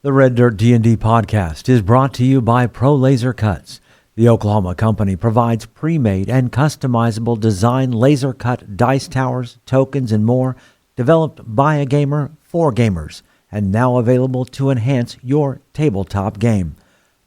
The Red Dirt D&D podcast is brought to you by Pro Laser Cuts. The Oklahoma company provides pre-made and customizable design laser cut dice towers, tokens, and more, developed by a gamer for gamers, and now available to enhance your tabletop game.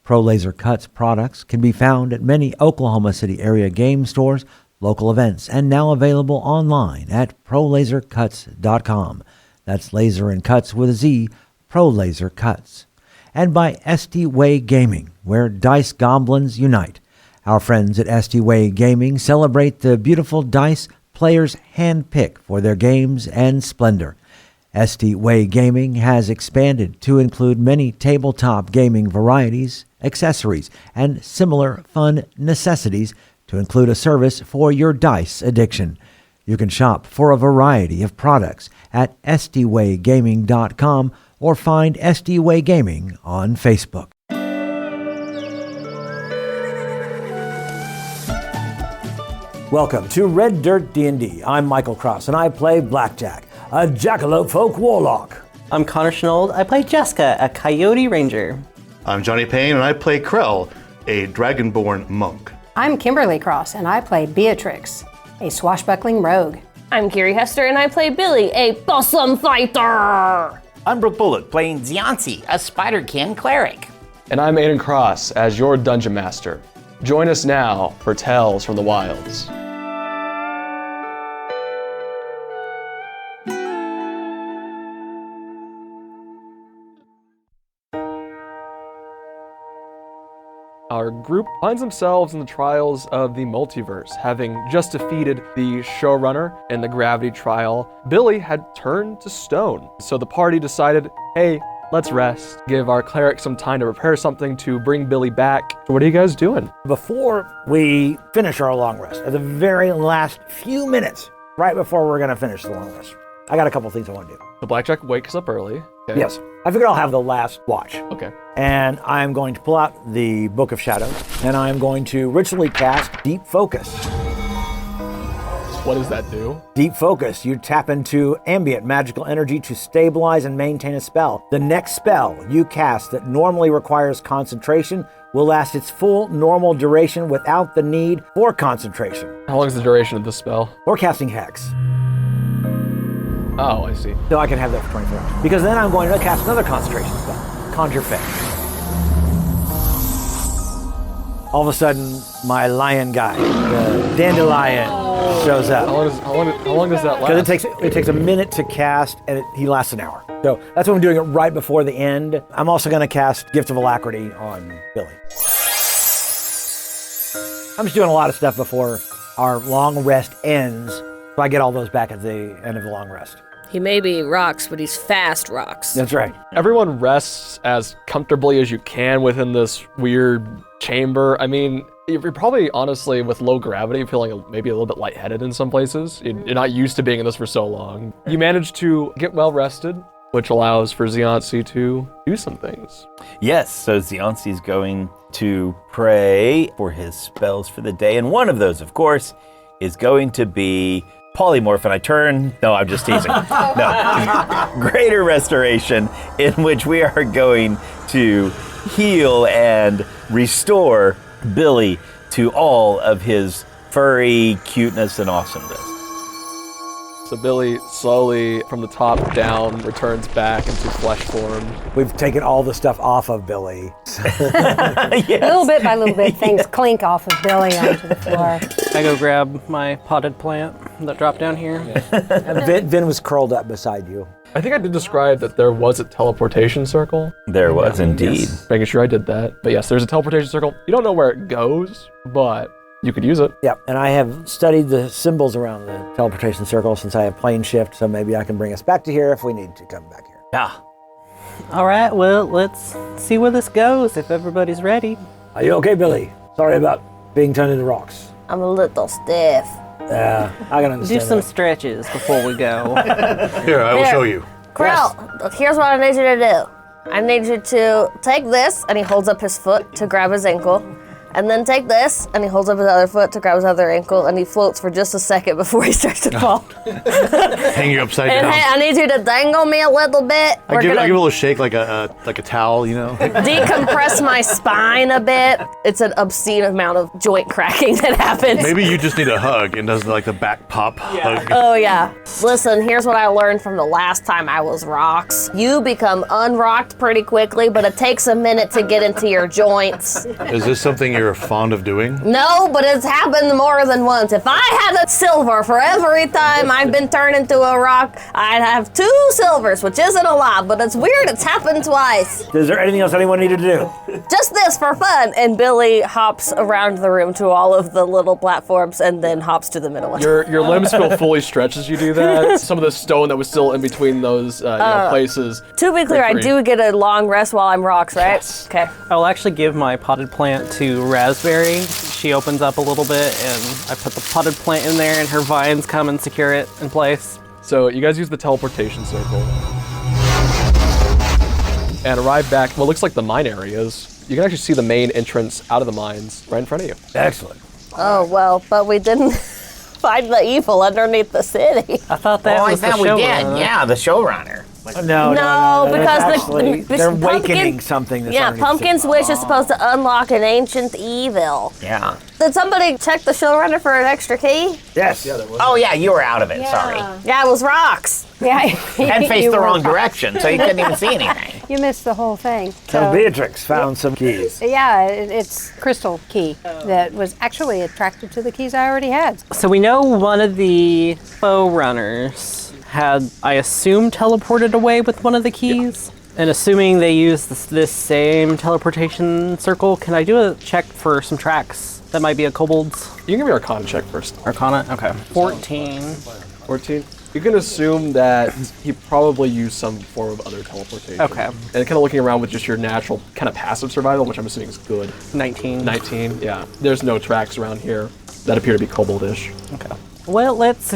Pro Laser Cuts products can be found at many Oklahoma City area game stores, local events, and now available online at prolasercuts.com. That's laser and cuts with a Z, Pro Laser Cuts. And by SD Way Gaming, where dice goblins unite. Our friends at SD Way Gaming celebrate the beautiful dice players handpick for their games and splendor. SD Way Gaming has expanded to include many tabletop gaming varieties, accessories, and similar fun necessities to include a service for your dice addiction. You can shop for a variety of products at sdwaygaming.com or find SD Way Gaming on Facebook. Welcome to Red Dirt D&D. I'm Michael Cross, and I play Blackjack, a jackalope folk warlock. I'm Connor Shenold. I play Jaska, a coyote ranger. I'm Johnny Payne, and I play Krell, a dragonborn monk. I'm Kimberly Cross, and I play Beatrix, a swashbuckling rogue. I'm Kiri Hester, and I play Billy, a possum fighter. I'm Brooke Bullock, playing Ziansi, a spider-kin cleric. And I'm Aiden Cross as your Dungeon Master. Join us now for Tales from the Wilds. Our group finds themselves in the trials of the multiverse, having just defeated the showrunner in the gravity trial. Billy had turned to stone, so the party decided, hey, let's rest, give our cleric some time to prepare something to bring Billy back. So what are you guys doing? Before we finish our long rest, at the very last few minutes, right before we're gonna finish the long rest, I got a couple things I want to do. The Blackjack wakes up early. Okay. Yes, I figured I'll have the last watch. Okay. And I'm going to pull out the Book of Shadows, and I'm going to ritually cast Deep Focus. What does that do? Deep Focus, you tap into ambient magical energy to stabilize and maintain a spell. The next spell you cast that normally requires concentration will last its full normal duration without the need for concentration. How long is the duration of this spell? Or casting Hex. Oh, I see. So I can have that for 24 hours. Because then I'm going to cast another concentration spell, Conjure Fey. All of a sudden, my lion guy, the dandelion, shows up. How long does that last? Because it takes a minute to cast, and he lasts an hour. So that's why I'm doing it right before the end. I'm also going to cast Gift of Alacrity on Billy. I'm just doing a lot of stuff before our long rest ends, so I get all those back at the end of the long rest. He may be rocks, but he's fast rocks. That's right. Everyone rests as comfortably as you can within this weird chamber. I mean, you're probably, honestly, with low gravity, feeling maybe a little bit lightheaded in some places. You're not used to being in this for so long. You manage to get well rested, which allows for Ziansi to do some things. Yes, so Ziansi's going to pray for his spells for the day, and one of those, of course, is going to be polymorph, and I turn, no, I'm just teasing. No, greater restoration, in which we are going to heal and restore Billy to all of his furry cuteness and awesomeness. So Billy slowly, from the top down, returns back into flesh form. We've taken all the stuff off of Billy. Yes. Little bit by little bit, things clink off of Billy onto the floor. I go grab my potted plant that dropped down here. And Vin was curled up beside you. I think I did describe that there was a teleportation circle. There was indeed. Yes. Making sure I did that. But yes, there's a teleportation circle. You don't know where it goes, but you could use it. Yeah, and I have studied the symbols around the teleportation circle since I have plane shift, so maybe I can bring us back to here if we need to come back here. Yeah. All right, well, let's see where this goes if everybody's ready. Are you okay, Billy? Sorry about being turned into rocks. I'm a little stiff. Yeah, I can understand Do some that. stretches before we go. Here, I will show you. Krell, here's what I need you to do. I need you to take this, and he holds up his foot to grab his ankle. And then take this, and he holds up his other foot to grab his other ankle, and he floats for just a second before he starts to fall. Hang you upside And down. hey, I need you to dangle me a little bit. I give it a little shake like a towel, you know? Decompress my spine a bit. It's an obscene amount of joint cracking that happens. Maybe you just need a hug and does like the back pop hug. Oh yeah. Listen, here's what I learned from the last time I was rocks. You become unrocked pretty quickly, but it takes a minute to get into your joints. Is this something you're fond of doing? No, but it's happened more than once. If I had a silver for every time I've been turned into a rock, I'd have 2 silvers, which isn't a lot, but it's weird it's happened twice. Is there anything else anyone needed to do? Just this for fun. And Billy hops around the room to all of the little platforms and then hops to the middle one. Your limbs feel fully stretched as you do that. Some of the stone that was still in between those places. To be clear, I do get a long rest while I'm rocks, right? Yes. Okay. I will actually give my potted plant to Raspberry. She opens up a little bit, and I put the potted plant in there, and her vines come and secure it in place. So you guys use the teleportation circle and arrive back what looks like the mine areas. You can actually see the main entrance out of the mines right in front of you. Excellent. Oh, well, but we didn't find the evil underneath the city. I thought that was the showrunner. Yeah, the showrunner. No, because actually, they're pumpkin- awakening something that's Yeah, underneath the Pumpkin's city. wish is supposed to unlock an ancient evil. Yeah. Did somebody check the showrunner for an extra key? Yes. Oh yeah, you were out of it. Sorry. Yeah, it was rocks. Yeah. And faced You the were wrong right. direction, so you couldn't even see anything. You missed the whole thing. So Beatrix found some keys. Yeah, it's crystal key that was actually attracted to the keys I already had. So we know one of the foe runners had, I assume, teleported away with one of the keys. And assuming they used this same teleportation circle, can I do a check for some tracks that might be a kobold's? You can give me your Arcana check first. Arcana? Okay. 14. 14. You can assume that he probably used some form of other teleportation. Okay. And kind of looking around with just your natural kind of passive survival, which I'm assuming is good. 19. 19, yeah. There's no tracks around here that appear to be koboldish. Okay. Well, let's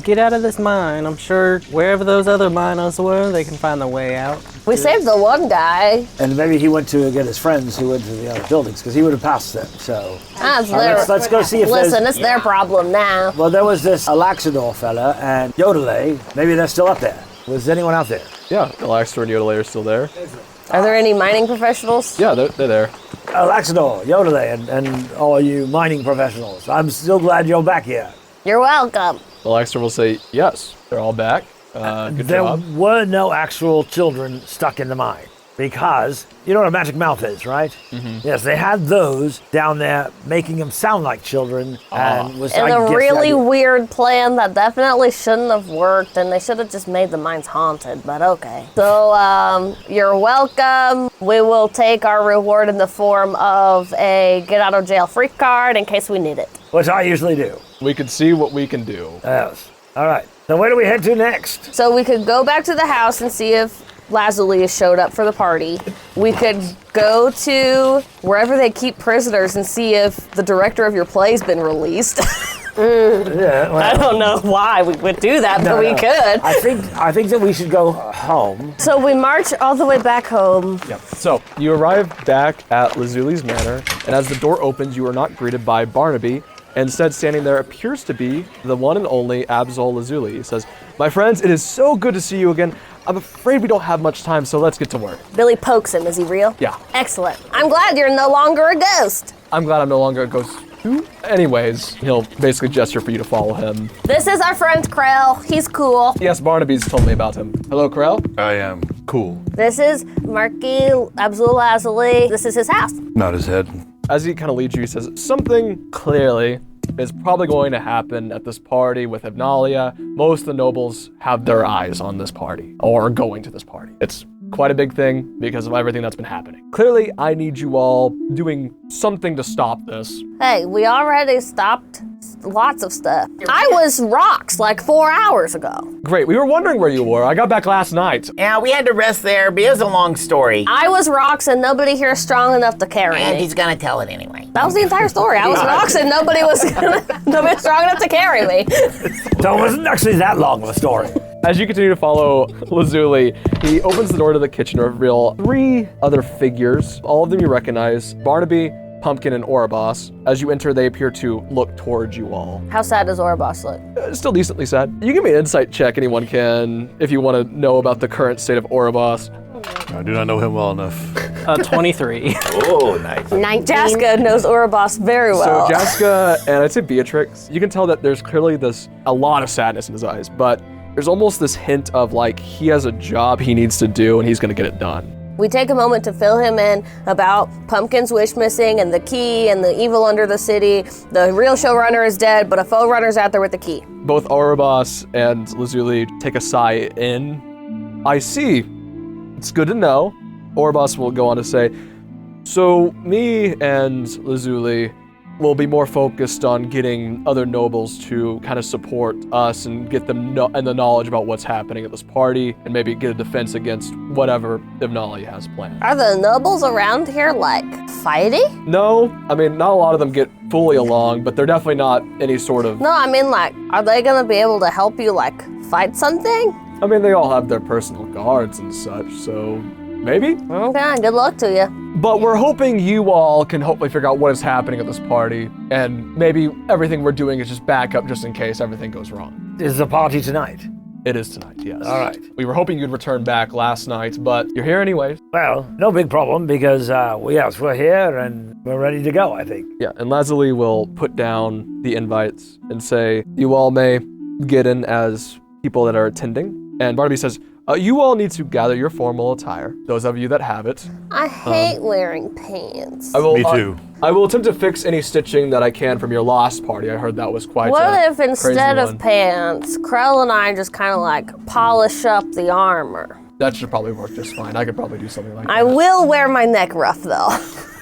get out of this mine. I'm sure wherever those other miners were, they can find their way out. We saved the one guy. And maybe he went to get his friends who went to the other buildings, because he would have passed them, so. That's let's go see if Listen, there's... it's their problem now. Well, there was this Alaxador fella and Yote. Maybe they're still up there. Was anyone out there? Yeah, Alaxter and Yote are still there. Are there any mining professionals? Yeah, they're there. Alaxador, Yote, and all you mining professionals. I'm still glad you're back here. You're welcome. Alaxter will say, yes, they're all back. Good There job. were no actual children stuck in the mine because you know what a magic mouth is, right? Mm-hmm. Yes, they had those down there making them sound like children and was And I a guess, really the idea. weird plan that definitely shouldn't have worked, and they should have just made the mines haunted, but okay. So, you're welcome. We will take our reward in the form of a get out of jail free card in case we need it. Which I usually do. We can see what we can do. Yes. All right. So where do we head to next? So we could go back to the house and see if Lazuli has showed up for the party. We could go to wherever they keep prisoners and see if the director of your play's been released. Yeah. Well, I don't know why we would do that, but we could. I think that we should go home. So we march all the way back home. Yep. So you arrive back at Lazuli's manor, and as the door opens, you are not greeted by Barnaby. Instead, standing there appears to be the one and only Absol Lazuli. He says, "My friends, it is so good to see you again. I'm afraid we don't have much time, so let's get to work." Billy pokes him. Is he real? Yeah. Excellent. I'm glad you're no longer a ghost. I'm glad I'm no longer a ghost too. Anyways, he'll basically gesture for you to follow him. This is our friend Krell. He's cool. Yes, Barnaby's told me about him. Hello, Krell. I am cool. This is Marky Abzul Azali. This is his house. Not his head. As he kind of leads you, he says, something clearly is probably going to happen at this party with Hypnalia. Most of the nobles have their eyes on this party, or are going to this party. It's quite a big thing because of everything that's been happening. Clearly, I need you all doing something to stop this. Hey, we already stopped lots of stuff. I was rocks like 4 hours ago. Great, we were wondering where you were. I got back last night. Yeah, we had to rest there, but it was a long story. I was rocks and nobody here is strong enough to carry And me. he's gonna tell it anyway. That was the entire story. I was rocks and nobody was strong enough to carry me. So it wasn't actually that long of a story. As you continue to follow Lazuli, he opens the door to the kitchen to reveal 3 other figures. All of them you recognize. Barnaby Pumpkin and Ouroboros. As you enter, they appear to look towards you all. How sad does Ouroboros look? Still decently sad. You give me an insight check, anyone can, if you want to know about the current state of Ouroboros. I do not know him well enough. 23. Oh, nice. 19. Jaska knows Ouroboros very well. So Jaska and I'd say Beatrix, you can tell that there's clearly a lot of sadness in his eyes, but there's almost this hint of like he has a job he needs to do and he's gonna get it done. We take a moment to fill him in about Pumpkin's wish missing and the key and the evil under the city. The real showrunner is dead, but a faux runner's out there with the key. Both Ouroboros and Lazuli take a sigh in. I see. It's good to know. Ouroboros will go on to say, so me and Lazuli will be more focused on getting other nobles to kind of support us and get them and the knowledge about what's happening at this party and maybe get a defense against whatever Ivnali has planned. Are the nobles around here, like, fighting? No, I mean, not a lot of them get fully along, but they're definitely not any sort of... No, I mean, like, are they gonna be able to help you, like, fight something? I mean, they all have their personal guards and such, so maybe? Okay, good luck to you. But we're hoping you all can hopefully figure out what is happening at this party, and maybe everything we're doing is just backup just in case everything goes wrong. Is the party tonight? It is tonight, yes. All right. We were hoping you'd return back last night, but you're here anyways. Well, no big problem because, we're here and we're ready to go, I think. Yeah, and Lazuli will put down the invites and say, you all may get in as people that are attending. And Barnaby says, you all need to gather your formal attire, those of you that have it. I hate wearing pants. Me too. I will attempt to fix any stitching that I can from your last party. I heard that was quite What a if instead crazy of one. pants, Krell and I just kind of like polish up the armor? That should probably work just fine. I could probably do something like I that. will wear my neck ruff though.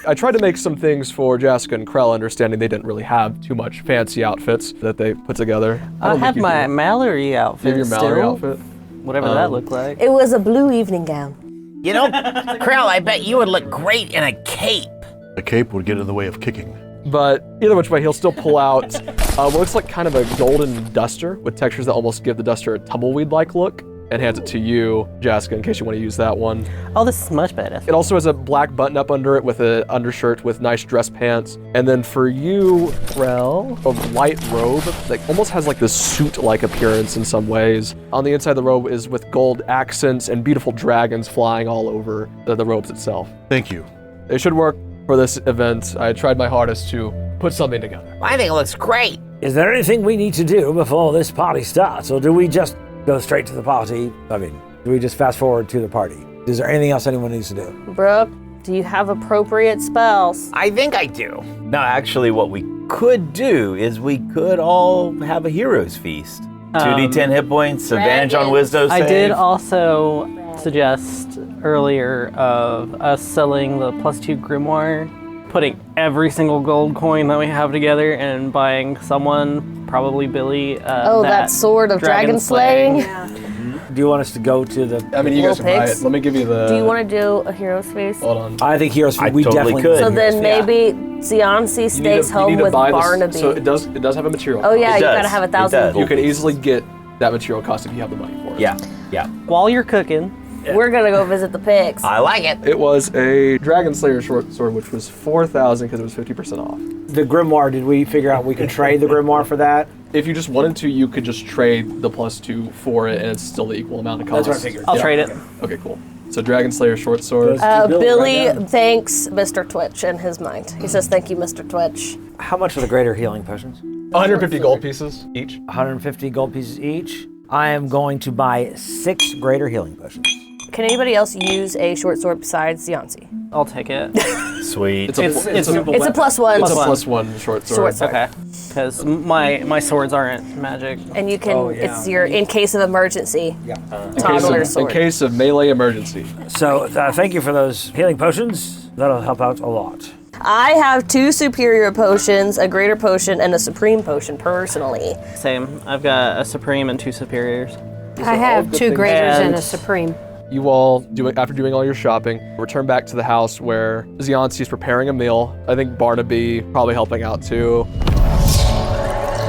I tried to make some things for Jaska and Krell, understanding they didn't really have too much fancy outfits that they put together. I had my Mallory outfit. You have your Mallory still. outfit. Whatever that looked like. It was a blue evening gown. You know, Krell, I bet you would look great in a cape. A cape would get in the way of kicking. But either which way, he'll still pull out what looks like kind of a golden duster with textures that almost give the duster a tumbleweed-like look, and hands it to you, Jaska, in case you want to use that one. Oh, this is much better. It also has a black button-up under it with an undershirt with nice dress pants. And then for you, Krell, a light robe that almost has like this suit-like appearance in some ways. On the inside of the robe is with gold accents and beautiful dragons flying all over the robes itself. Thank you. It should work for this event. I tried my hardest to put something together. I think it looks great. Is there anything we need to do before this party starts, or do we just go straight to the party? I mean, do we just fast forward to the party? Is there anything else anyone needs to do? Brooke, do you have appropriate spells? I think I do. No, actually, what we could do is we could all have a hero's feast. 2d10 hit points, advantage on wisdom save. I did also suggest earlier of us selling the +2 grimoire, putting every single gold coin that we have together and buying someone, probably Billy, that sword of dragon slaying. Do you want us to go to the... I mean, you guys Little can buy pigs. it. Let me give you the... Do you want to do a hero's feast? Hold on. I think Heroes, I we totally definitely could. So need then Heroes, maybe Zianci You need stays to home with buy this- Barnaby. So it does have a material Oh cost. yeah, It you does. gotta have It 1,000. does. You can easily get that material cost if you have the money for it. Yeah. While you're cooking, We're gonna go visit the pigs. I like it. It was a Dragon Slayer short sword, which was 4,000 because it was 50% off. The grimoire, did we figure out we could trade the grimoire for that? If you just wanted to, you could just trade the +2 for it, and it's still the equal amount of cost. That's what I figured. I'll trade it. Okay, cool. So Dragon Slayer short sword. Billy thanks Mr. Twitch in his mind. He says, "Thank you, Mr. Twitch." How much are the greater healing potions? 150 gold pieces each. 150 gold pieces each. I am going to buy 6 greater healing potions. Can anybody else use a short sword besides Zianci? I'll take it. Sweet. It's a It's It's a +1. It's a Plus +1 short sword. Short sword. Okay. Because my swords aren't magic. And you can, it's your in case of emergency In toddler case, of, in sword. case of melee emergency. So thank you for those healing potions. That'll help out a lot. I have 2 superior potions, a greater potion, and a supreme potion personally. Same. I've got a supreme and 2 superiors. I have 2 things. graders and And- a supreme. You all, after doing all your shopping, return back to the house where Zianci is preparing a meal. I think Barnaby probably helping out too.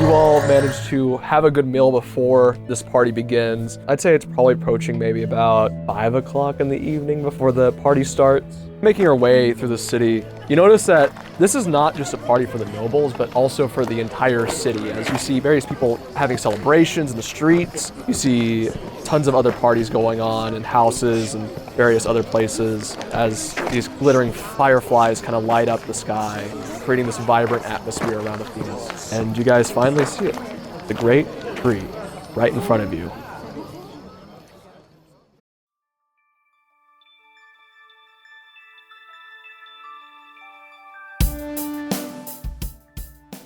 You all manage to have a good meal before this party begins. I'd say it's probably approaching maybe about 5 o'clock in the evening before the party starts. Making your way through the city, you notice that This is not just a party for the nobles, but also for the entire city. As you see various people having celebrations in the streets, you see tons of other parties going on in houses and various other places as these glittering fireflies kind of light up the sky, creating this vibrant atmosphere around Athena. And you guys finally see it, the great tree right in front of you.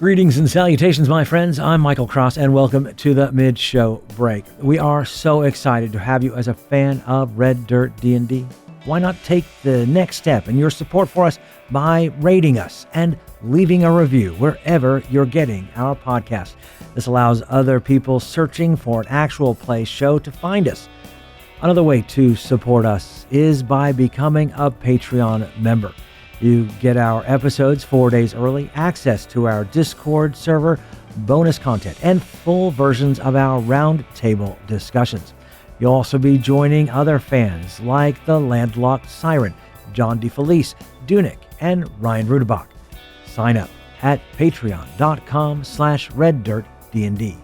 Greetings and salutations, my friends. I'm Michael Cross, and welcome to the mid-show break. We are so excited to have you as a fan of Red Dirt D&D. Why not take the next step in your support for us by rating us and leaving a review wherever you're getting our podcast. This allows other people searching for an actual play show to find us. Another way to support us is by becoming a Patreon member. You get our episodes 4 days early, access to our Discord server, bonus content, and full versions of our roundtable discussions. You'll also be joining other fans like the Landlocked Siren, John DeFelice, Dunic, and Ryan Rudebach. Sign up at patreon.com/reddirtdnd.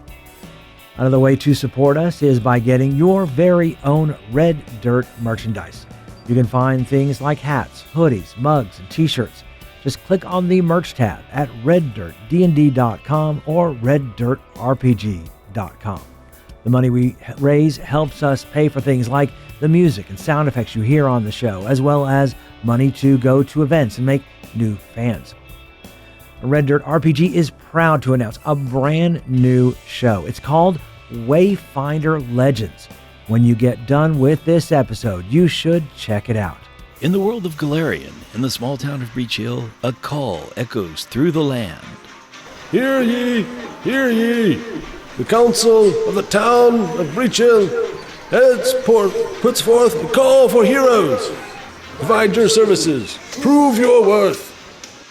Another way to support us is by getting your very own Red Dirt merchandise. You can find things like hats, hoodies, mugs, and t-shirts. Just click on the merch tab at reddirtdnd.com or reddirtrpg.com. The money we raise helps us pay for things like the music and sound effects you hear on the show, as well as money to go to events and make new fans. Red Dirt RPG is proud to announce a brand new show. It's called Wayfinder Legends. When you get done with this episode, you should check it out. In the world of Galarian, in the small town of Breach Hill, a call echoes through the land. Hear ye, hear ye. The council of the town of Breach Hill puts forth a call for heroes. Provide your services. Prove your worth.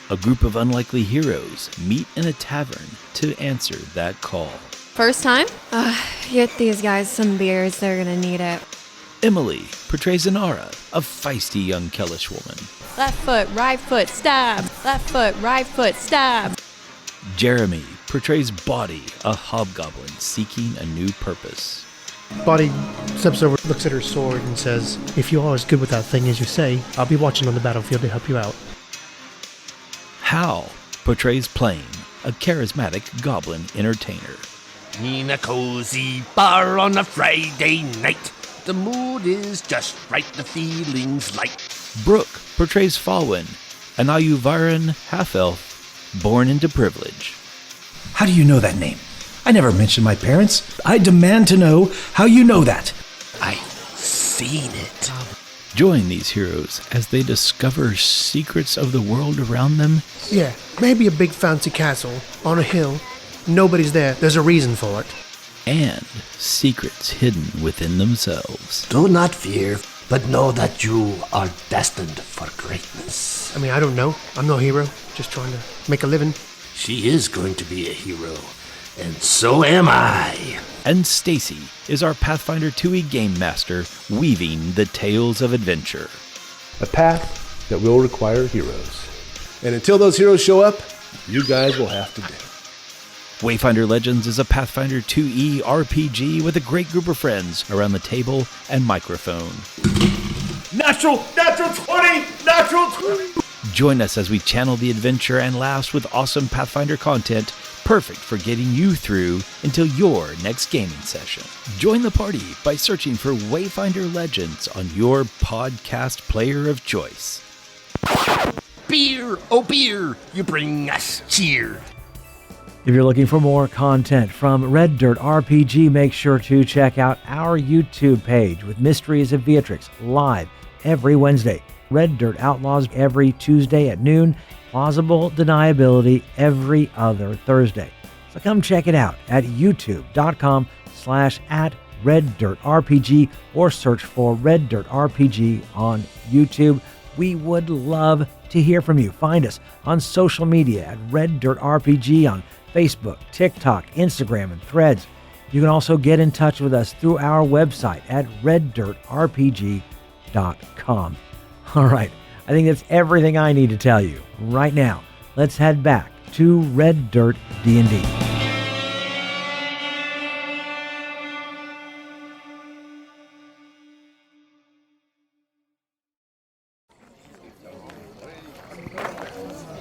A group of unlikely heroes meet in a tavern to answer that call. First time? Get these guys some beers, they're gonna need it. Emily portrays Inara, a feisty young Kellish woman. Left foot, right foot, stab! Left foot, right foot, stab! Jeremy portrays Body, a hobgoblin seeking a new purpose. Body steps over, looks at her sword, and says, "If you are as good with that thing as you say, I'll be watching on the battlefield to help you out." Hal portrays Plane, a charismatic goblin entertainer. In a cozy bar on a Friday night, the mood is just right, the feeling's light. Brooke portrays Falwyn, an Ayuvaran half-elf born into privilege. How do you know that name? I never mentioned my parents. I demand to know how you know that. I've seen it. Join these heroes as they discover secrets of the world around them. Yeah, maybe a big fancy castle on a hill. Nobody's there. There's a reason for it. And secrets hidden within themselves. Do not fear, but know that you are destined for greatness. I mean, I don't know. I'm no hero. Just trying to make a living. She is going to be a hero, and so am I. And Stacy is our Pathfinder 2e game master, weaving the tales of adventure. A path that will require heroes. And until those heroes show up, you guys will have to do. Wayfinder Legends is a Pathfinder 2e RPG with a great group of friends around the table and microphone. Natural 20! Natural 20! Join us as we channel the adventure and laughs with awesome Pathfinder content, perfect for getting you through until your next gaming session. Join the party by searching for Wayfinder Legends on your podcast player of choice. Beer, oh beer, you bring us cheer. If you're looking for more content from Red Dirt RPG, make sure to check out our YouTube page with Mysteries of Beatrix live every Wednesday. Red Dirt Outlaws every Tuesday at noon. Plausible Deniability every other Thursday. So come check it out at youtube.com/@RedDirtRPG or search for Red Dirt RPG on YouTube. We would love to hear from you. Find us on social media at Red Dirt RPG on Facebook, TikTok, Instagram, and Threads. You can also get in touch with us through our website at reddirtrpg.com. All right, I think that's everything I need to tell you right now. let's head back to Red Dirt D&D.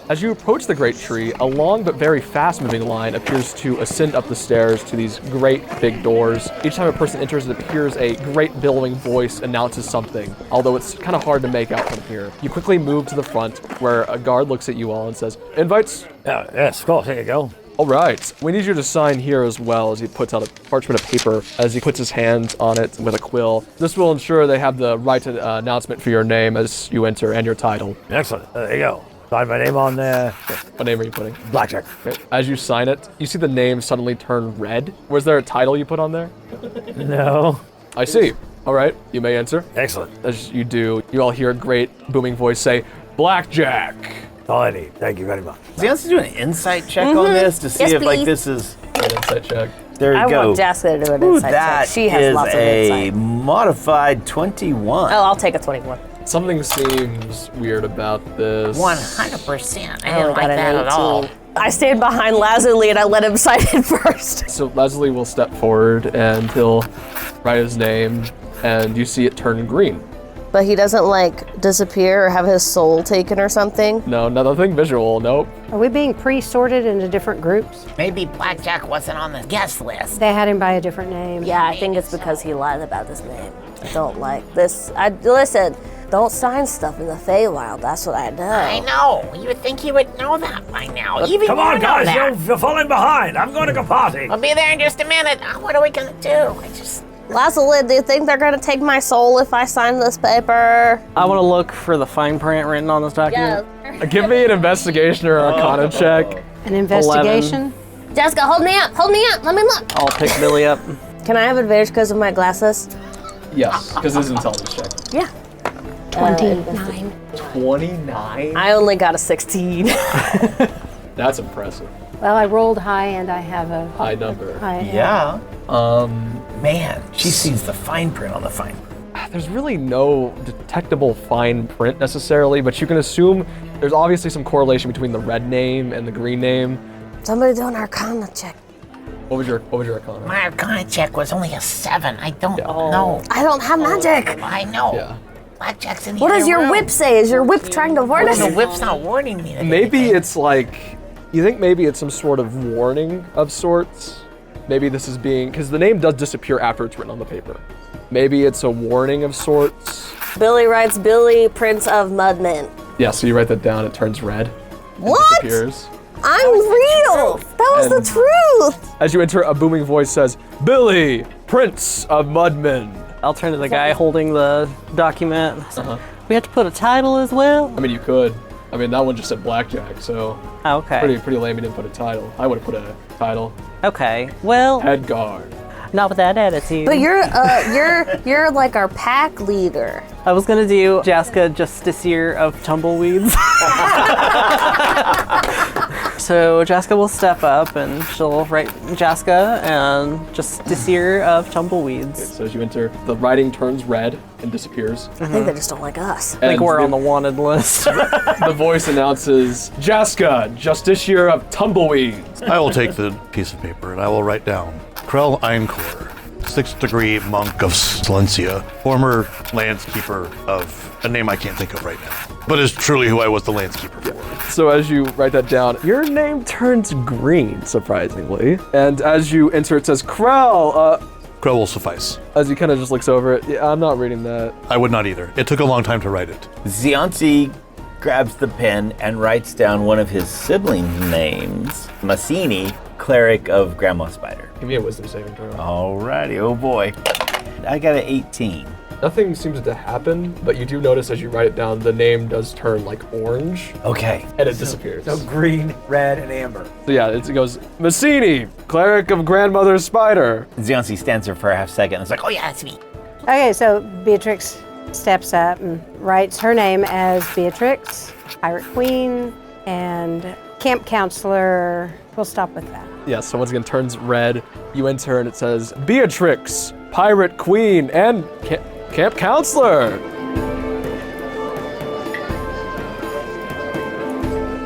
As you approach the great tree, a long but very fast-moving line appears to ascend up the stairs to these great big doors. Each time a person enters, it appears a great billowing voice announces something, although it's kind of hard to make out from here. You quickly move to the front, where a guard looks at you all and says, "Invites?" Yes, of course, here you go. All right, we need you to sign here as well, as he puts out a parchment of paper, as he puts his hands on it with a quill. This will ensure they have the right announcement for your name as you enter and your title. Excellent. There you go. Sign my name on there. What name are you putting? Blackjack. Okay. As you sign it, you see the name suddenly turn red. Was there a title you put on there? No. I see. All right, you may enter. Excellent. As you do, you all hear a great booming voice say, "Blackjack." All I need. Thank you very much. Is Yancey doing an insight check on this to see Yes, if like please. this is An insight check. there you I go. want Jaska to do an Ooh, insight that check. She has is lots of a insight. modified 21. Oh, I'll take a 21. Something seems weird about this. 100%. I I only didn't got like an that 18. at all. I stand behind Lazuli and I let him sign it first. So Leslie will step forward and he'll write his name, and you see it turn green. But he doesn't like disappear or have his soul taken or something. No, nothing visual, nope. Are we being pre-sorted into different groups? Maybe Blackjack wasn't on the guest list. They had him by a different name. Yeah, I think it's because he lied about his name. I don't like this. Listen, don't sign stuff in the Feywild. That's what I do. I know. You would think he would know that by now. Even Come you on, know guys. that. You're falling behind. I'm going to go party. I'll be there in just a minute. What are we gonna do? Lazuli, do you think they're gonna take my soul if I sign this paper? I want to look for the fine print written on this document. Give me an investigation or Arcana check. An investigation? Jaska, hold me up. Hold me up. Let me look. I'll pick Billy up. Can I have advantage because of my glasses? Yes, because this is intelligence check. Yeah. 29. 29? I only got a 16. That's impressive. Well, I rolled high and I have a High number. high. Yeah. Man, she sees the fine print on the fine print. There's really no detectable fine print necessarily, but you can assume there's obviously some correlation between the red name and the green name. Somebody do an Arcana check. What was your Arcana? My Arcana check was only a 7. I don't know. I don't have magic. I know. Yeah. Blackjack's in the What other does your room. whip say? Is your whip trying to warn us? The whip's not warning me. that Maybe anything. it's like, you think maybe it's some sort of warning of sorts? Maybe this is being, because the name does disappear after it's written on the paper. Maybe it's a warning of sorts. Billy writes Billy, Prince of Mudmen. Yeah, so you write that down, it turns red. What? Disappears. I'm real. That was the truth. As you enter, a booming voice says, "Billy, Prince of Mudmen." I'll turn to the guy holding the document. We have to put a title as well? I mean, you could. I mean, that one just said Blackjack, so Okay. pretty lame. You didn't put a title. I would have put a title. Okay. Well, Head guard. not with that attitude. But you're like our pack leader. I was gonna do Jaska Justiciar of Tumbleweeds. So Jaska will step up and she'll write Jaska and Justiciar of Tumbleweeds. So as you enter, the writing turns red and disappears. I think they just don't like us. I think And we're on the wanted list. The voice announces, "Jaska, Justiciar of Tumbleweeds." I will take the piece of paper and I will write down Krell Eincore, 6th degree monk of Silencia, former landskeeper of a name I can't think of right now, but is truly who I was the landskeeper for. So as you write that down, your name turns green, surprisingly. And as you enter, it says, "Krell." Krell will suffice. As he kind of just looks over it, yeah, I'm not reading that. I would not either. It took a long time to write it. Zianzi grabs the pen and writes down one of his sibling names, Massini, cleric of Grandma Spider. Give me a wisdom saving throw. Alrighty, oh boy. I got an 18. Nothing seems to happen, but you do notice as you write it down, the name does turn like orange. Okay. And it disappears. So green, red, and amber. So yeah, it goes, "Massini, cleric of Grandmother Spider." Zianzi stands there for a half second and it's like, Oh, yeah, that's me. Okay, so Beatrix steps up and writes her name as Beatrix, Pirate Queen, and Camp Counselor. We'll stop with that. Yeah, so once again, turns red. You enter and it says, "Beatrix, Pirate Queen, and Camp Counselor."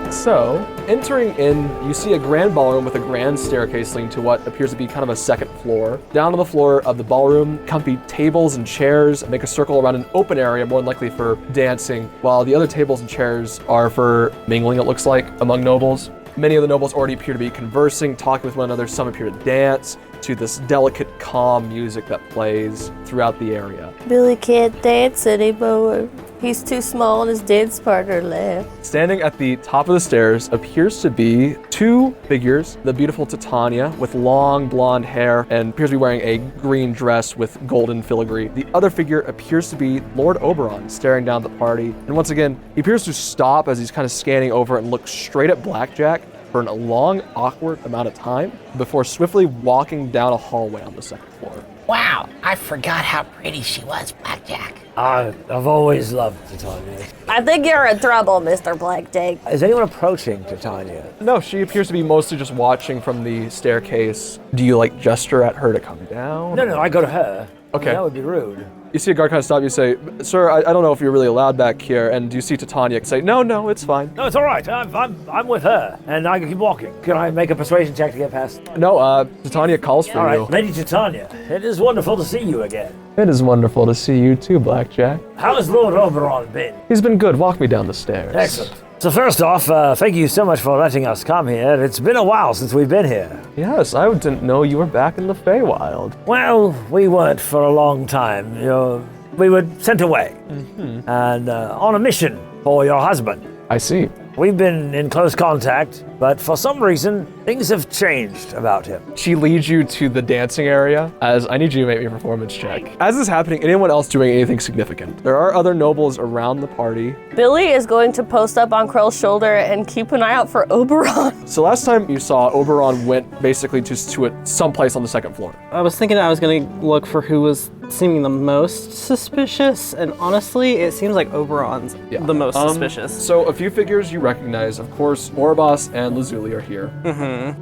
So, entering in, you see a grand ballroom with a grand staircase leading to what appears to be kind of a second floor. Down on the floor of the ballroom, comfy tables and chairs make a circle around an open area, more than likely for dancing, while the other tables and chairs are for mingling, it looks like, among nobles. Many of the nobles already appear to be conversing, talking with one another. Some appear to dance to this delicate, calm music that plays throughout the area. Billy can't dance anymore. He's too small and his dance partner left. Standing at the top of the stairs appears to be two figures. The beautiful Titania with long blonde hair and appears to be wearing a green dress with golden filigree. The other figure appears to be Lord Oberon staring down at the party. And once again, he appears to stop as he's kind of scanning over and look straight at Blackjack for a long, awkward amount of time before swiftly walking down a hallway on the second floor. Wow, I forgot how pretty she was, Blackjack. I've always loved Titania. I think you're in trouble, Mr. Blackjack. Is anyone approaching Titania? No, she appears to be mostly just watching from the staircase. Do you gesture at her to come down? No, I go to her. Okay. That would be rude. You see a guard kind of stop you, say, "Sir, I don't know if you're really allowed back here." And you see Titania say, "No, it's fine." No, it's all right. I'm with her, and I can keep walking. Can I make a persuasion check to get past? No, Titania calls for all you. Right, Lady Titania, it is wonderful to see you again. It is wonderful to see you too, Blackjack. How has Lord Oberon been? He's been good. Walk me down the stairs. Excellent. So first off, thank you so much for letting us come here. It's been a while since we've been here. Yes, I didn't know you were back in the Feywild. Well, we weren't for a long time. We were sent away and on a mission for your husband. I see. We've been in close contact, but for some reason, things have changed about him. She leads you to the dancing area, as I need you to make me a performance check. As this is happening, anyone else doing anything significant? There are other nobles around the party. Billy is going to post up on Krell's shoulder and keep an eye out for Oberon. So last time you saw, Oberon went basically just to someplace on the second floor. I was thinking I was going to look for who was seeming the most suspicious, and honestly, it seems like Oberon's the most suspicious. So a few figures you recognize, of course, Orbos and Lazuli are here.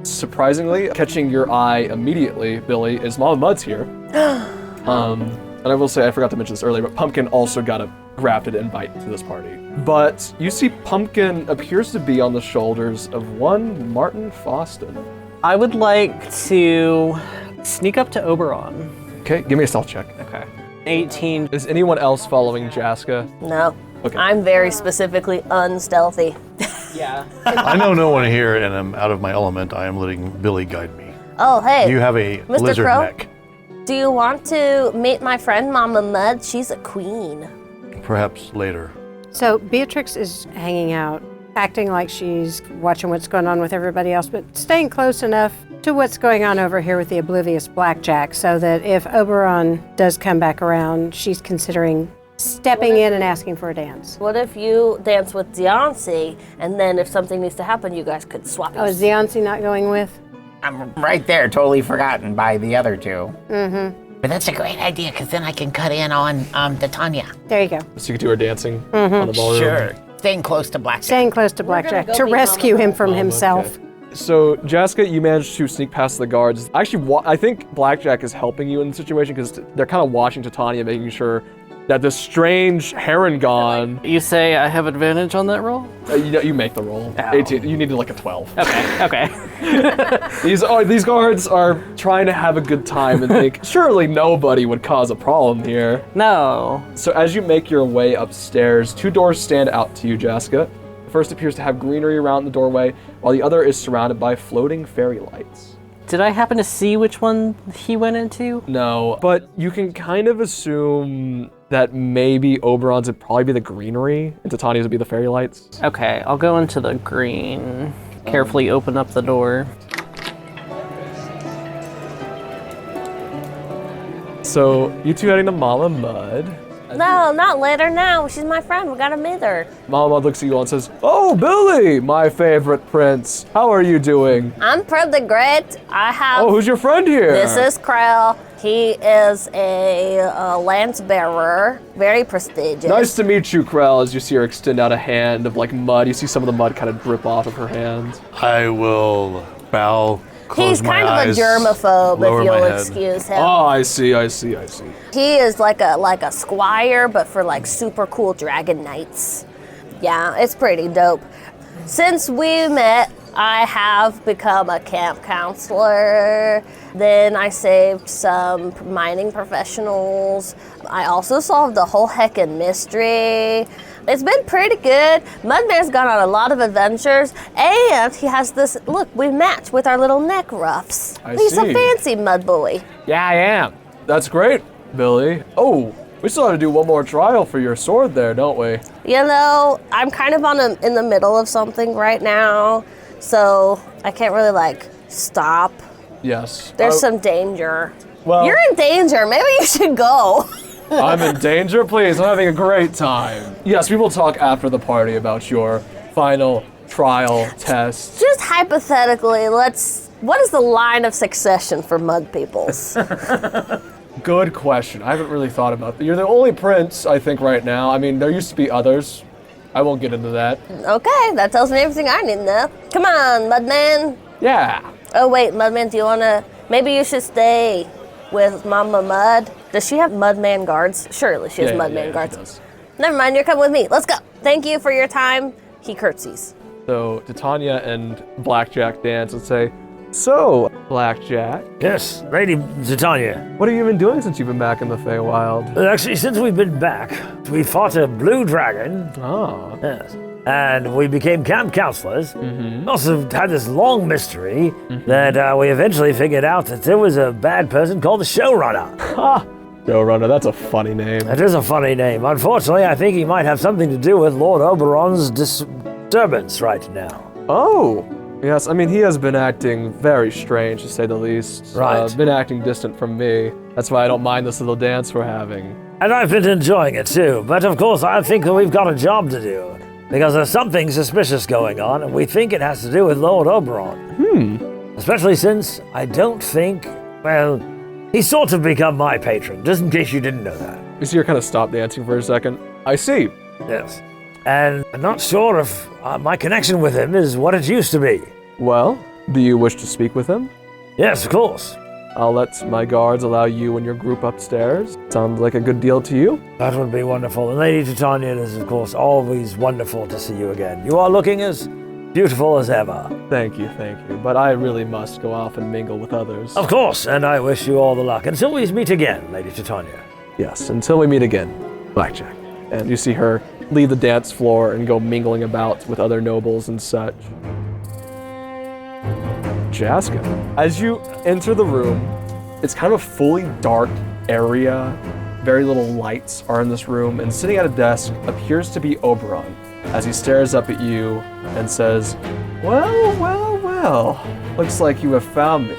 Surprisingly, catching your eye immediately, Billy, is Mama Mud's here. And I will say, I forgot to mention this earlier, but Pumpkin also got a grafted invite to this party. But you see Pumpkin appears to be on the shoulders of one Martin Foston. I would like to sneak up to Oberon. Okay, give me a stealth check. Okay. 18. Is anyone else following Jaska? No. Okay. I'm very specifically unstealthy. Yeah. I know no one here, and I'm out of my element. I am letting Billy guide me. Oh, hey. You have a Mr. lizard Crow? neck. Do you want to meet my friend Mama Mud? She's a queen. Perhaps later. So Beatrix is hanging out, acting like she's watching what's going on with everybody else, but staying close enough to what's going on over here with the oblivious Blackjack, so that if Oberon does come back around, she's considering stepping in and asking for a dance. What if you dance with Deoncy, and then if something needs to happen, you guys could swap? Oh, is Deoncy not going with? I'm right there, totally forgotten by the other two. Mm-hmm. But that's a great idea, because then I can cut in on Titania. There you go. So you two are dancing on the ballroom? Sure. Staying close to Blackjack. Staying close to Blackjack to rescue him from himself. So, Jaska, you managed to sneak past the guards. Actually, I think Blackjack is helping you in the situation because they're kind of watching Titania, making sure that this strange Harangon... You say I have advantage on that roll? You make the roll. Ow. 18. You needed like a 12. Okay. These guards are trying to have a good time and think, surely nobody would cause a problem here. No. So as you make your way upstairs, two doors stand out to you, Jaska. The first appears to have greenery around the doorway, while the other is surrounded by floating fairy lights. Did I happen to see which one he went into? No, but you can kind of assume that maybe Oberon's would probably be the greenery, and Titania's would be the fairy lights. Okay, I'll go into the green. Carefully open up the door. So, you two heading to Mama Mud. No, not later now. She's my friend. We gotta meet her. Mama Mud looks at you all and says, "Oh, Billy, my favorite prince. How are you doing?" I'm pretty great. I have... Oh, who's your friend here? This is Krell. He is a lance bearer. Very prestigious. Nice to meet you, Krell, as you see her extend out a hand of mud. You see some of the mud kind of drip off of her hand. I will bow, close He's my kind eyes, of a germaphobe, lower if my you'll head. excuse him. Oh, I see. He is like a squire, but for super cool dragon knights. Yeah, it's pretty dope. Since we met, I have become a camp counselor. Then I saved some mining professionals. I also solved the whole heckin' mystery. It's been pretty good. Mudman's gone on a lot of adventures, and he has this, look, we match with our little neck ruffs. He's a fancy mud boy. Yeah, I am. That's great, Billy. Oh, we still have to do one more trial for your sword there, don't we? You know, I'm kind of in the middle of something right now, so I can't really, stop. Yes. There's some danger. Well, you're in danger. Maybe you should go. I'm in danger? Please, I'm having a great time. Yes, we will talk after the party about your final trial test. Just hypothetically, what is the line of succession for mud peoples? Good question. I haven't really thought about that. You're the only prince, I think, right now. I mean, there used to be others. I won't get into that. Okay, that tells me everything I need to know. Come on, Mudman. Yeah. Oh, wait, Mudman, do you want to... Maybe you should stay with Mama Mud. Does she have Mudman guards? Surely she has Mudman guards. She does. Never mind, you're coming with me. Let's go. Thank you for your time. He curtsies. So Titania and Blackjack dance and say, "So, Blackjack." Yes, Lady Titania. What have you been doing since you've been back in the Feywild? Actually, since we've been back, we fought a blue dragon. Oh. Yes. And we became camp counselors. We also had this long mystery that we eventually figured out that there was a bad person called the showrunner. Ha! Showrunner, that's a funny name. It is a funny name. Unfortunately, I think he might have something to do with Lord Oberon's disturbance right now. Oh! Yes, I mean, he has been acting very strange, to say the least. Right. Been acting distant from me. That's why I don't mind this little dance we're having. And I've been enjoying it too, but of course I think that we've got a job to do. Because there's something suspicious going on, and we think it has to do with Lord Oberon. Especially since I don't think, well, he's sort of become my patron, just in case you didn't know that. You see her kind of stop dancing for a second. I see. Yes. And I'm not sure if my connection with him is what it used to be. Well, do you wish to speak with him? Yes, of course. I'll let my guards allow you and your group upstairs. Sounds like a good deal to you? That would be wonderful. And Lady Titania, it is, of course, always wonderful to see you again. You are looking as beautiful as ever. Thank you. But I really must go off and mingle with others. Of course, and I wish you all the luck. Until we meet again, Lady Titania. Yes, until we meet again, Blackjack. And you see her leave the dance floor and go mingling about with other nobles and such. Jaska. As you enter the room, it's kind of a fully dark area. Very little lights are in this room, and sitting at a desk appears to be Oberon as he stares up at you and says, Well, looks like you have found me.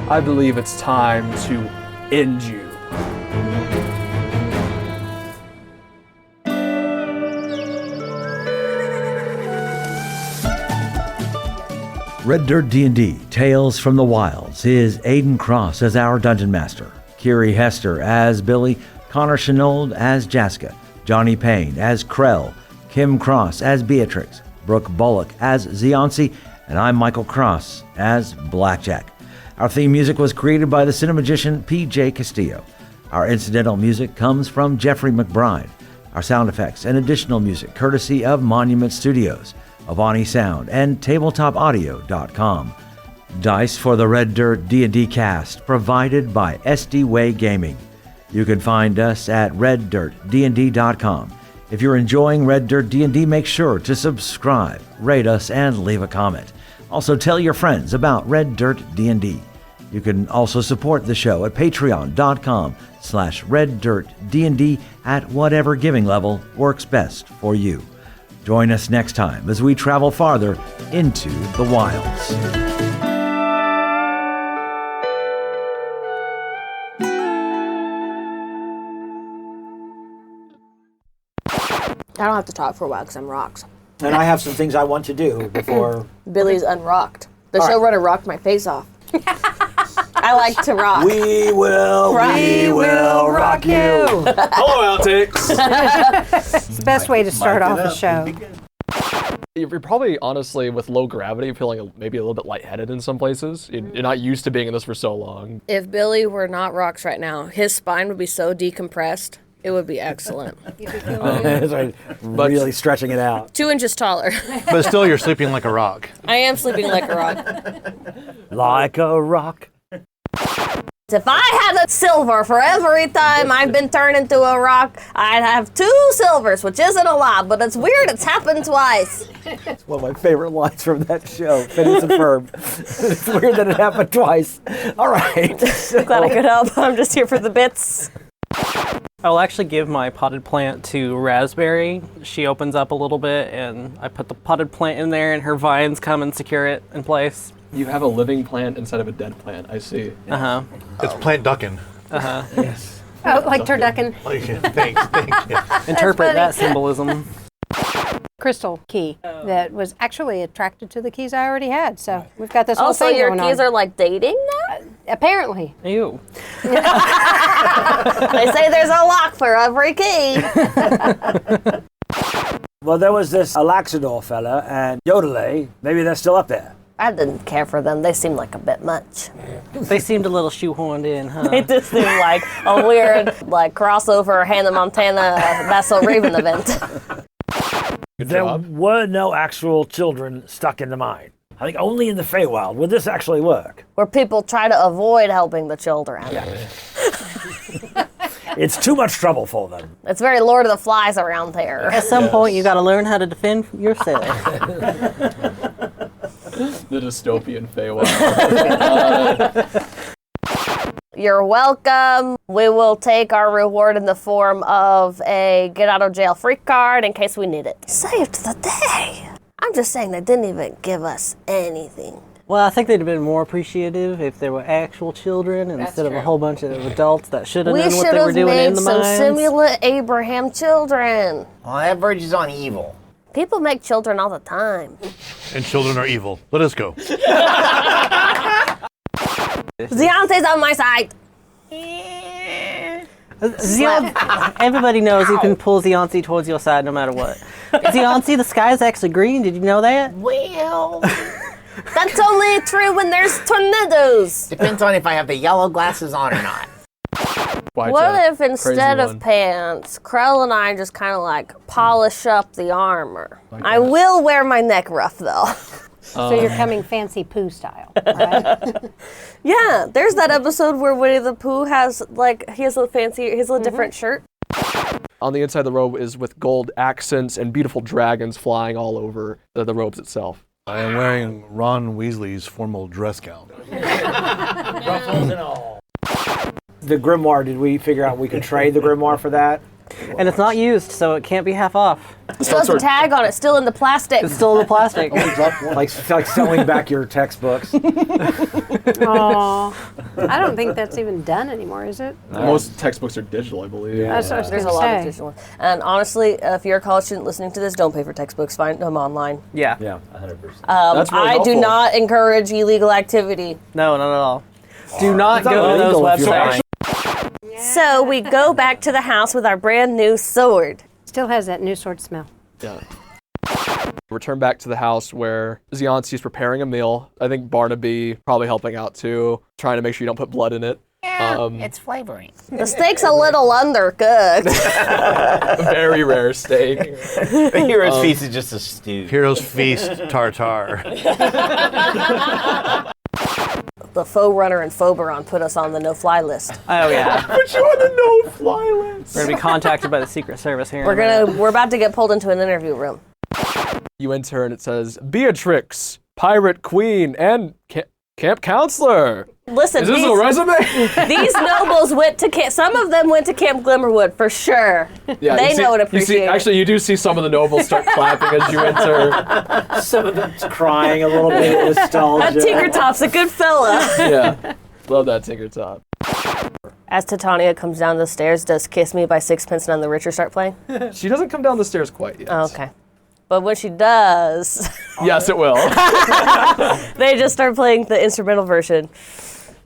I believe it's time to end you. Red Dirt D&D Tales from the Wilds is Aidan Cross as our Dungeon Master, Kiri Hester as Billy, Connor Shenold as Jaska, Johnny Payne as Krell, Kim Cross as Beatrix, Brooke Bullock as Zionsi, and I'm Michael Cross as Blackjack. Our theme music was created by the cinemagician P.J. Castillo. Our incidental music comes from Jeffrey McBride. Our sound effects and additional music courtesy of Monument Studios, Avani Sound, and TabletopAudio.com. Dice for the Red Dirt D&D cast provided by SD Way Gaming. You can find us at reddirtdnd.com. If you're enjoying Red Dirt D&D, make sure to subscribe, rate us, and leave a comment. Also, tell your friends about Red Dirt D&D. You can also support the show at patreon.com/reddirtdnd at whatever giving level works best for you. Join us next time as we travel farther into the wilds. I don't have to talk for a while because I'm rocked. And I have some things I want to do before... Billy's unrocked. The All right. showrunner rocked my face off. I like to rock. We will rock you. Hello, Outtakes. It's the best way to start off a show. You're probably, honestly, with low gravity, feeling maybe a little bit lightheaded in some places. You're not used to being in this for so long. If Billy were not rocks right now, his spine would be so decompressed It would be excellent. It's like really stretching it out. 2 inches taller. But still, you're sleeping like a rock. I am sleeping like a rock. Like a rock. If I had a silver for every time I've been turned into a rock, I'd have 2 silvers, which isn't a lot, but it's weird it's happened twice. It's one of my favorite lines from that show. Phineas and Ferb. It's weird that it happened twice. All right. Glad I could help. I'm just here for the bits. I'll actually give my potted plant to Raspberry. She opens up a little bit, and I put the potted plant in there, and her vines come and secure it in place. You have a living plant instead of a dead plant. I see. It's plant ducking. Yes. Oh, like turducken. Thanks. Interpret that symbolism. Crystal key that was actually attracted to the keys I already had. So we've got this whole So thing your going keys on. are like dating now? Apparently. Ew. They say there's a lock for every key. Well, there was this Alaxador fella and Yote. Maybe they're still up there. I didn't care for them. They seemed like a bit much. They seemed a little shoehorned in, huh? They just seemed like a weird, crossover Hannah Montana Vassal Raven event. There were no actual children stuck in the mine. I think only in the Feywild would this actually work. Where people try to avoid helping the children. It's too much trouble for them. It's very Lord of the Flies around there. At some point, you got to learn how to defend yourself. The dystopian Feywild. You're welcome. We will take our reward in the form of a get out of jail free card in case we need it. Saved the day. I'm just saying they didn't even give us anything. Well, I think they'd have been more appreciative if there were actual children instead of a whole bunch of adults that should have known what they were doing in the mines. We should have made some Simula Abraham children. Well, that verges on evil. People make children all the time. And children are evil. Let us go. Zionte's on my side. Everybody knows you can pull Zionte towards your side no matter what. Zionte, the sky is actually green. Did you know that? Well, that's only true when there's tornadoes. Depends on if I have the yellow glasses on or not. What if instead of pants, Krell and I just kind of polish up the armor? I will wear my neck ruff though. So you're coming fancy poo style, right? Yeah, there's that episode where Winnie the Pooh has he has a different shirt. On the inside of the robe is with gold accents and beautiful dragons flying all over the robes itself. I am wearing Ron Weasley's formal dress gown. Ruffles and all. The grimoire, did we figure out we could trade the grimoire for that? And it's not used, so it can't be half off. It still has a tag on it, still in the plastic. It's still in the plastic. like selling back your textbooks. Aww. I don't think that's even done anymore, is it? Most textbooks are digital, I believe. Yeah. That's what I was There's a gonna lot of say. digital ones. And honestly, if you're a college student listening to this, don't pay for textbooks. Find them online. Yeah. Yeah, 100%. That's really I do helpful. not encourage illegal activity. No, not at all. Do not go to those websites. So we go back to the house with our brand new sword. Still has that new sword smell. Yeah. Return back to the house where Zionte is preparing a meal. I think Barnaby probably helping out too, trying to make sure you don't put blood in it. Yeah, it's flavoring. The steak's a little undercooked. Very rare steak. The hero's feast is just a stew. Hero's feast tartar. The faux runner and Oberon put us on the no-fly list. Oh yeah. Put you on the no-fly list. We're gonna be contacted by the Secret Service here. We're about to get pulled into an interview room. You enter and it says Beatrix, Pirate Queen, and Camp Counselor. Listen, is this a resume? These nobles went to camp. Some of them went to Camp Glimmerwood for sure. Yeah, they know and appreciate it. Actually, you do see some of the nobles start clapping as you enter. Some of them's crying a little bit of nostalgia. That Tinkertop's a good fella. Yeah, love that Tinkertop. As Titania comes down the stairs, does Kiss Me by Sixpence None the Richer start playing? She doesn't come down the stairs quite yet. Oh, okay. But when she does... Yes, it will. They just start playing the instrumental version.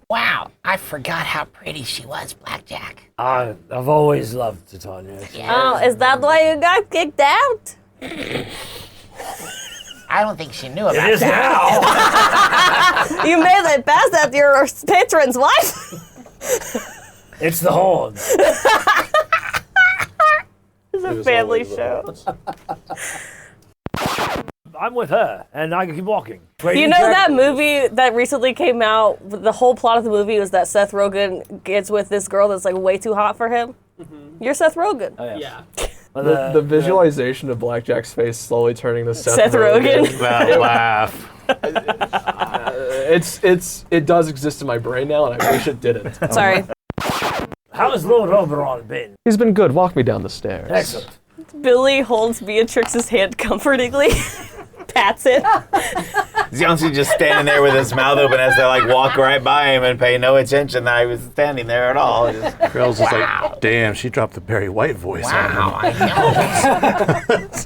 Wow, I forgot how pretty she was, Blackjack. I've always loved Titania. Yeah. Oh, is that why you got kicked out? I don't think she knew about It is that. now. You made it past that your patron's wife? It's the horns. a family show. I'm with her, and I can keep walking. You know that movie that recently came out? The whole plot of the movie was that Seth Rogen gets with this girl that's like way too hot for him. You're Seth Rogen. Oh, yeah. The visualization of Blackjack's face slowly turning to Seth Rogen. That laugh. It does exist in my brain now, and I wish it didn't. Sorry. How has Lord Oberon been? He's been good. Walk me down the stairs. Excellent. Billy holds Beatrix's hand comfortingly, pats it. Yancey just standing there with his mouth open as they like walk right by him and pay no attention that I was standing there at all. Krell's just like, damn, she dropped the Barry White voice on him.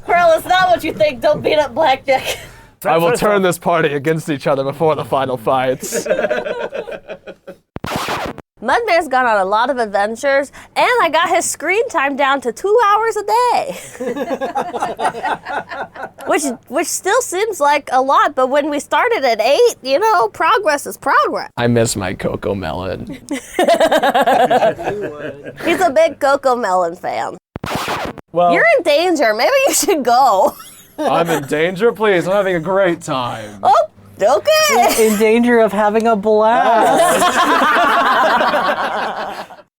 Pearl, it's not what you think. Don't beat up Blackjack. I will turn this party against each other before the final fights. Mudman's gone on a lot of adventures, and I got his screen time down to 2 hours a day. which still seems like a lot, but when we started at 8, progress is progress. I miss my Coco Melon. He's a big Coco Melon fan. Well, you're in danger. Maybe you should go. I'm in danger? Please, I'm having a great time. Oh, okay. In danger of having a blast.